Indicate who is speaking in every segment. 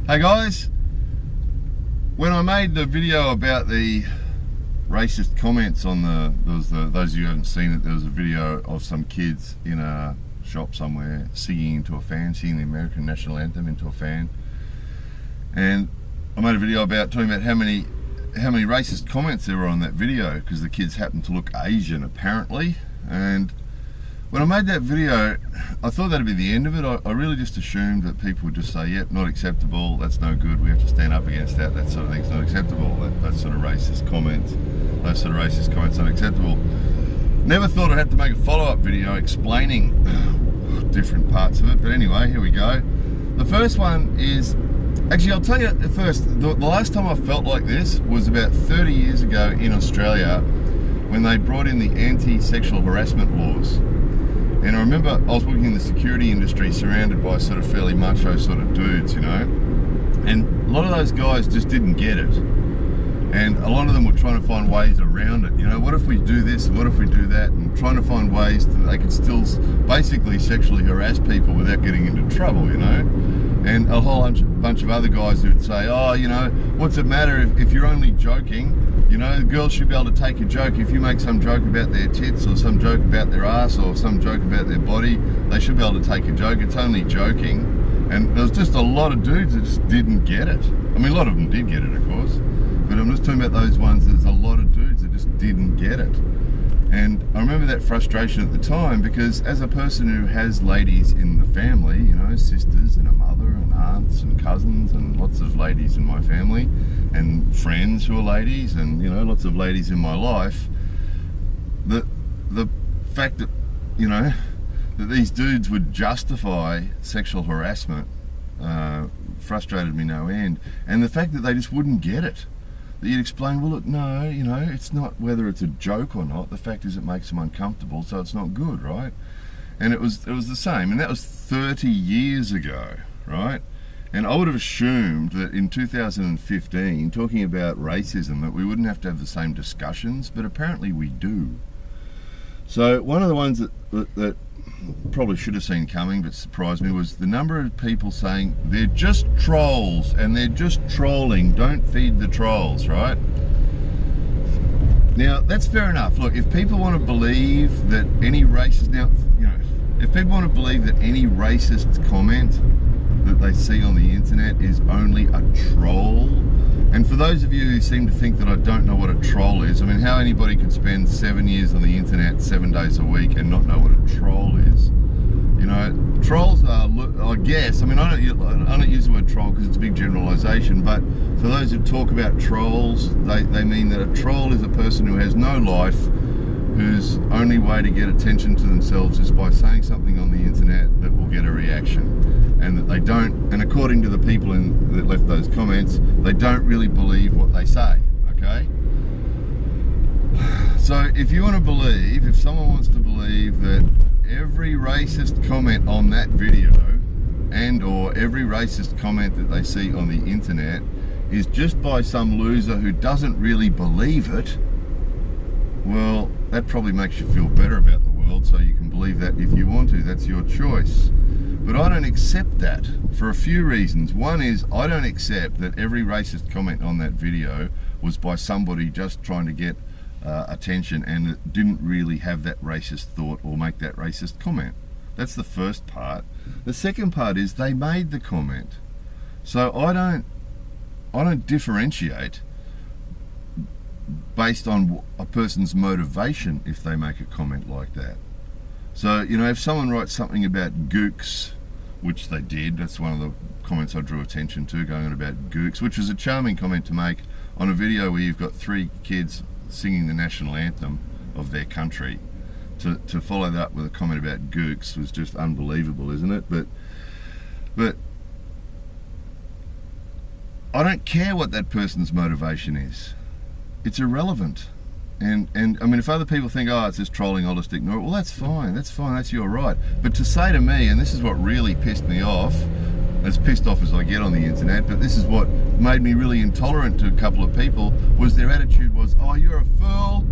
Speaker 1: Hey guys, when I made the video about the racist comments on those of you who haven't seen it, there was a video of some kids in a shop somewhere singing into a fan, singing the American national anthem into a fan, and I made a video talking about how many racist comments there were on that video because the kids happened to look Asian apparently. And when I made that video, I thought that'd be the end of it. I really just assumed that people would just say, yep, not acceptable, that's no good, we have to stand up against that sort of thing's not acceptable, that sort of racist comments, those sort of racist comments not acceptable. Never thought I'd have to make a follow-up video explaining different parts of it, but anyway, here we go. The first one is, actually I'll tell you first, the last time I felt like this was about 30 years ago in Australia when they brought in the anti-sexual harassment laws. And I remember I was working in the security industry surrounded by sort of fairly macho sort of dudes, you know, and a lot of those guys just didn't get it. And a lot of them were trying to find ways around it. You know, what if we do this and what if we do that, and trying to find ways that they could still basically sexually harass people without getting into trouble, you know. And a whole bunch of other guys who would say, oh, you know, what's it matter if you're only joking? You know, girls should be able to take a joke. If you make some joke about their tits or some joke about their ass or some joke about their body, they should be able to take a joke. It's only joking. And there was just a lot of dudes that just didn't get it. I mean, a lot of them did get it, of course. But I'm just talking about those ones, there's a lot of dudes that just didn't get it. And I remember that frustration at the time because as a person who has ladies in the family, you know, sisters and a mother and aunts and cousins and lots of ladies in my family and friends who are ladies and, you know, lots of ladies in my life, the fact that, you know, that these dudes would justify sexual harassment frustrated me no end. And the fact that they just wouldn't get it. That you'd explain, well look, no, you know, it's not whether it's a joke or not, the fact is it makes them uncomfortable, so it's not good, right? And it was the same, and that was 30 years ago, right? And I would have assumed that in 2015, talking about racism, that we wouldn't have to have the same discussions, but apparently we do. So one of the ones that probably should have seen coming but surprised me was the number of people saying they're just trolls and they're just trolling, don't feed the trolls, right? Now that's fair enough. Look, if people want to believe that any racist, now, you know, if people want to believe that any racist comment that they see on the internet is only a troll, and for those of you who seem to think that I don't know what a troll is, I mean, how anybody could spend 7 years on the internet 7 days a week and not know what a troll is? You know, trolls are, I guess, I mean, I don't use the word troll because it's a big generalisation, but for those who talk about trolls, they mean that a troll is a person who has no life, whose only way to get attention to themselves is by saying something on the internet that will get a reaction. And that they don't, and according to the people that left those comments, they don't really believe what they say, okay? So if you want to believe, if someone wants to believe that every racist comment on that video and or every racist comment that they see on the internet is just by some loser who doesn't really believe it, well, that probably makes you feel better about the world, so you can believe that if you want to, that's your choice. But I don't accept that for a few reasons. One is I don't accept that every racist comment on that video was by somebody just trying to get attention and that didn't really have that racist thought or make that racist comment. That's the first part. The second part is they made the comment. So I don't differentiate based on a person's motivation if they make a comment like that. So, you know, if someone writes something about gooks, which they did, that's one of the comments I drew attention to, going on about gooks, which was a charming comment to make on a video where you've got 3 kids singing the national anthem of their country. To follow that up with a comment about gooks was just unbelievable, isn't it? But I don't care what that person's motivation is. It's irrelevant. And I mean, if other people think, oh, it's just trolling, I'll just ignore it, well, that's fine, that's your right. But to say to me, and this is what really pissed me off, as pissed off as I get on the internet, but this is what made me really intolerant to a couple of people, was their attitude was, oh, you're a fool,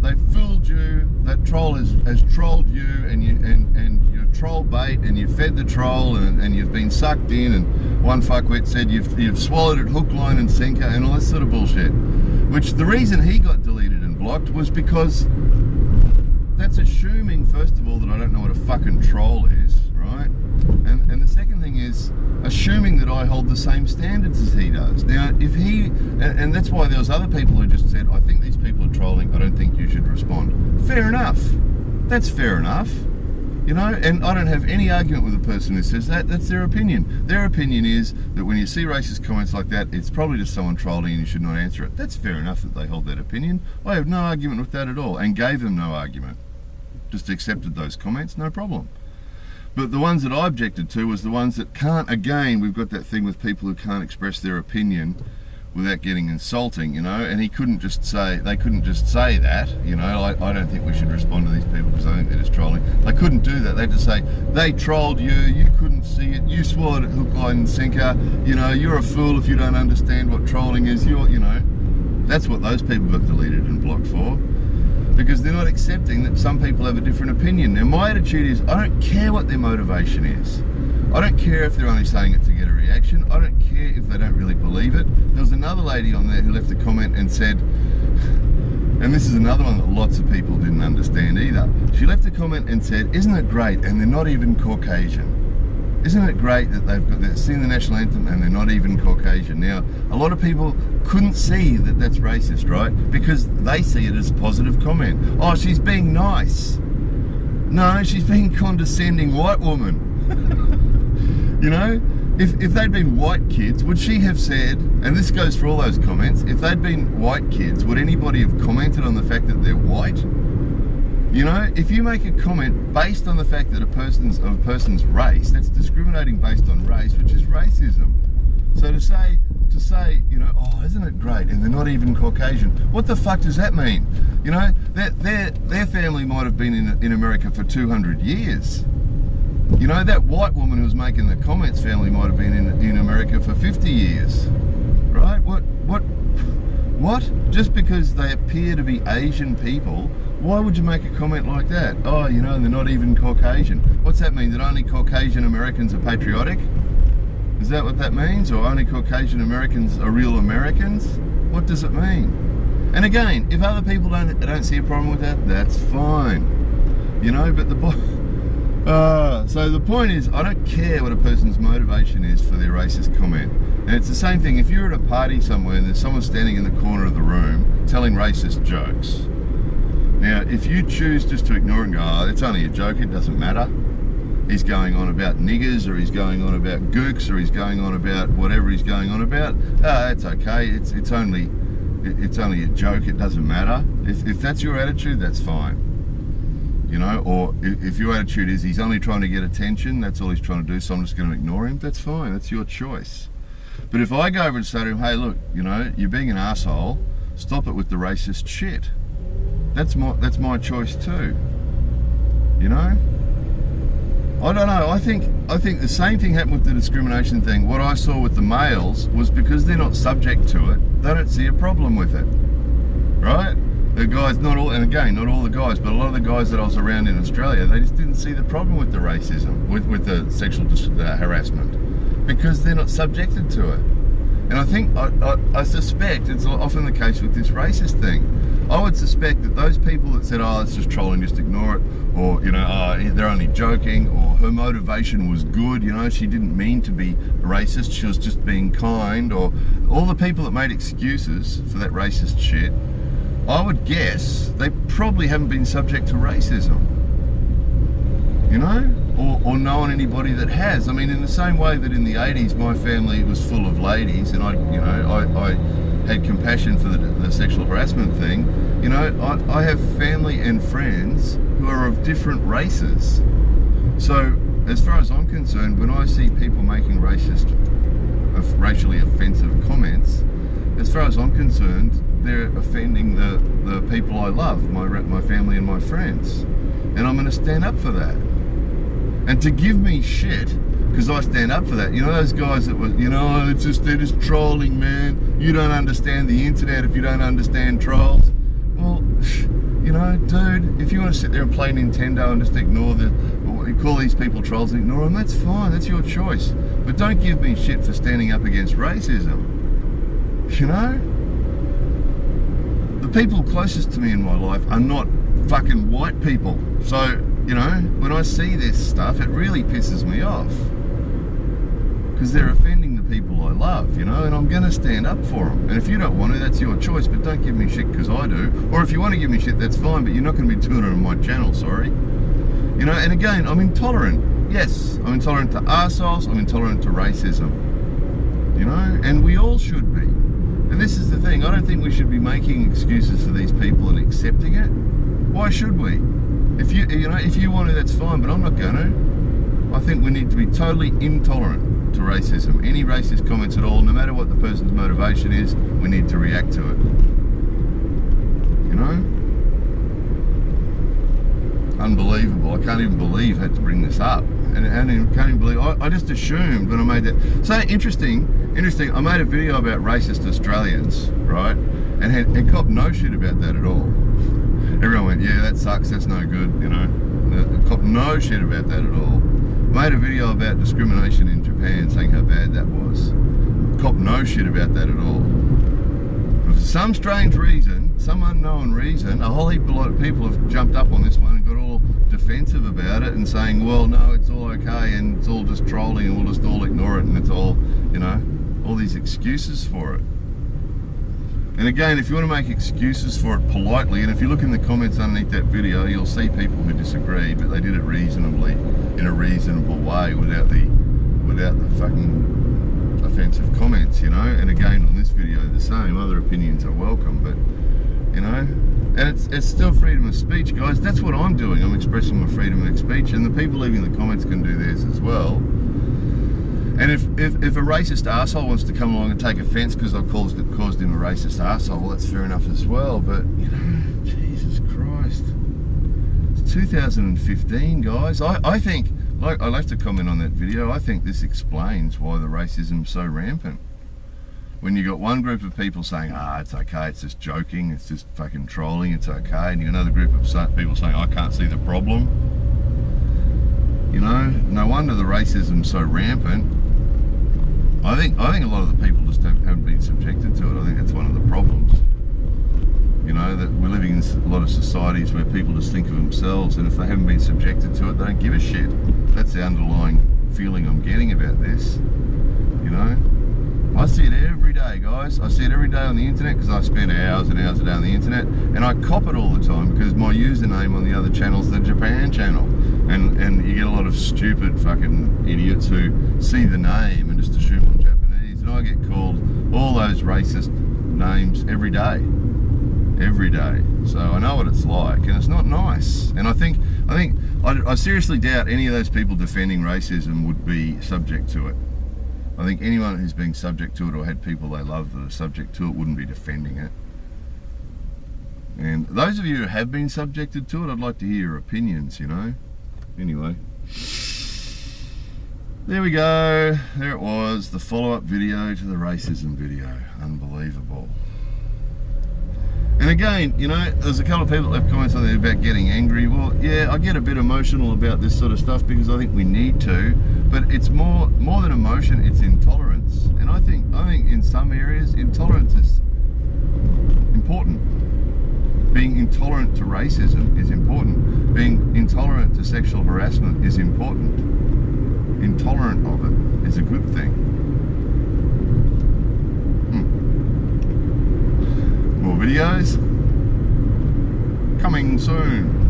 Speaker 1: they've fooled you. That troll has trolled you, and you're troll bait, and you fed the troll, and you've been sucked in. And one fuckwit said you've swallowed it hook, line, and sinker, and all this sort of bullshit. Which the reason he got deleted and blocked was because that's assuming, first of all, that I don't know what a fucking troll is, right? And the second thing is assuming that I hold the same standards as he does. Now, if he, and that's why there was other people who just said, I think these people are trolling, I don't think you should respond. Fair enough. That's fair enough. You know, and I don't have any argument with a person who says that. That's their opinion. Their opinion is that when you see racist comments like that, it's probably just someone trolling and you should not answer it. That's fair enough that they hold that opinion. I have no argument with that at all, and gave them no argument. Just accepted those comments, no problem. But the ones that I objected to was the ones that can't, again, we've got that thing with people who can't express their opinion without getting insulting, you know, and they couldn't just say that, you know, I don't think we should respond to these people because I think they're just trolling. They couldn't do that. They had to say, they trolled you, you couldn't see it, you swallowed it hook, line and sinker, you know, you're a fool if you don't understand what trolling is, you know. That's what those people got deleted and blocked for. Because they're not accepting that some people have a different opinion. Now, my attitude is, I don't care what their motivation is. I don't care if they're only saying it to get a reaction. I don't care if they don't really believe it. There was another lady on there who left a comment and said, and this is another one that lots of people didn't understand either. She left a comment and said, isn't it great, and they're not even Caucasian. Isn't it great that they're singing the national anthem and they're not even Caucasian? Now, a lot of people couldn't see that that's racist, right? Because they see it as a positive comment. Oh, she's being nice. No, she's being condescending white woman. You know, if they'd been white kids, would she have said, and this goes for all those comments, if they'd been white kids, would anybody have commented on the fact that they're white? You know, if you make a comment based on the fact that a person's race, that's discriminating based on race, which is racism. So to say, you know, oh, isn't it great, and they're not even Caucasian, what the fuck does that mean? You know, their family might have been in America for 200 years. You know, that white woman who was making the comments family might have been in America for 50 years. Right? What? Just because they appear to be Asian people, why would you make a comment like that? Oh, you know, they're not even Caucasian. What's that mean? That only Caucasian Americans are patriotic? Is that what that means? Or only Caucasian Americans are real Americans? What does it mean? And again, if other people don't see a problem with that, that's fine. You know, but so the point is, I don't care what a person's motivation is for their racist comment. And it's the same thing, if you're at a party somewhere and there's someone standing in the corner of the room telling racist jokes. Now, if you choose just to ignore it and go, oh, it's only a joke, it doesn't matter. He's going on about niggers, or he's going on about gooks, or he's going on about whatever he's going on about. It's okay, it's only a joke, it doesn't matter. If that's your attitude, that's fine. You know, or if your attitude is he's only trying to get attention, that's all he's trying to do, so I'm just going to ignore him, that's fine, that's your choice. But if I go over and say to him, hey, look, you know, you're being an asshole, stop it with the racist shit. That's my choice too. You know? I don't know, I think the same thing happened with the discrimination thing. What I saw with the males was because they're not subject to it, they don't see a problem with it. Right? The guys, not all the guys, but a lot of the guys that I was around in Australia, they just didn't see the problem with the racism, with the sexual harassment, because they're not subjected to it. And I suspect it's often the case with this racist thing. I would suspect that those people that said, oh, it's just trolling, just ignore it, or, you know, oh, they're only joking, or her motivation was good, you know, she didn't mean to be racist, she was just being kind, or all the people that made excuses for that racist shit, I would guess they probably haven't been subject to racism, you know, or known anybody that has. I mean, in the same way that in the 80s my family was full of ladies, and I had compassion for the sexual harassment thing, you know, I have family and friends who are of different races. So as far as I'm concerned, when I see people making racially offensive comments, as far as I'm concerned, they're offending the people I love, my family and my friends. And I'm going to stand up for that. And to give me shit, because I stand up for that, you know those guys that were, you know, they're just trolling, man. You don't understand the internet if you don't understand trolls. Well, You know, dude, if you want to sit there and play Nintendo and just ignore or call these people trolls and ignore them, that's fine, that's your choice. But don't give me shit for standing up against racism. You know? The people closest to me in my life are not fucking white people. So, you know, when I see this stuff, it really pisses me off. Because they're offending the people I love, you know, and I'm going to stand up for them. And if you don't want to, that's your choice, but don't give me shit because I do. Or if you want to give me shit, that's fine, but you're not going to be doing it on my channel, sorry. You know, and again, I'm intolerant. Yes, I'm intolerant to arseholes, I'm intolerant to racism. You know, and we all should be. And this is the thing, I don't think we should be making excuses for these people and accepting it. Why should we? If you want to, that's fine, but I'm not going to. I think we need to be totally intolerant to racism. Any racist comments at all, no matter what the person's motivation is, we need to react to it. You know? Unbelievable. I can't even believe I had to bring this up. And I can't even believe, I just assumed when I made that. So interesting, I made a video about racist Australians, right? And cop no shit about that at all. Everyone went, yeah, that sucks, that's no good, you know. Cop no shit about that at all. Made a video about discrimination in Japan, saying how bad that was. Cop no shit about that at all. But for some strange reason, some unknown reason, a whole heap of people have jumped up on this one and got all defensive about it and saying, well, no, it's all okay and it's all just trolling and we'll just all ignore it and it's all, you know, all these excuses for it. And again, if you want to make excuses for it politely, and if you look in the comments underneath that video, you'll see people who disagree, but they did it reasonably, in a reasonable way, without the fucking offensive comments, you know. And again, on this video, the same. Other opinions are welcome, but you know, and it's still freedom of speech, guys. That's what I'm doing. I'm expressing my freedom of speech, and the people leaving the comments can do theirs as well. And if a racist arsehole wants to come along and take offence because I've caused him a racist arsehole, well, that's fair enough as well. But, you know, Jesus Christ. It's 2015, guys. I think, like, I'd like to comment on that video, I think this explains why the racism's so rampant. When you got one group of people saying, it's okay, it's just joking, it's just fucking trolling, it's okay, and you got another group of people saying, I can't see the problem. You know, no wonder the racism's so rampant. I think a lot of the people just haven't been subjected to it. I think that's one of the problems. You know, that we're living in a lot of societies where people just think of themselves, and if they haven't been subjected to it, they don't give a shit. That's the underlying feeling I'm getting about this. You know, I see it every day, guys. I see it every day on the internet because I spend hours and hours a day on the internet, and I cop it all the time because my username on the other channel's the Japan channel. And you get a lot of stupid fucking idiots who see the name and just assume I'm Japanese, and I get called all those racist names every day. Every day. So I know what it's like, and it's not nice. And I seriously doubt any of those people defending racism would be subject to it. I think anyone who's being subject to it or had people they love that are subject to it wouldn't be defending it. And those of you who have been subjected to it, I'd like to hear your opinions, you know. Anyway, there we go. There it was, the follow-up video to the racism video. Unbelievable. And again, you know, there's a couple of people that have comments on there about getting angry. Well, yeah, I get a bit emotional about this sort of stuff because I think we need to, but it's more than emotion, it's intolerance. And I think in some areas, intolerance is important. Being intolerant to racism is important. Being intolerant to sexual harassment is important. Intolerant of it is a good thing. More videos coming soon.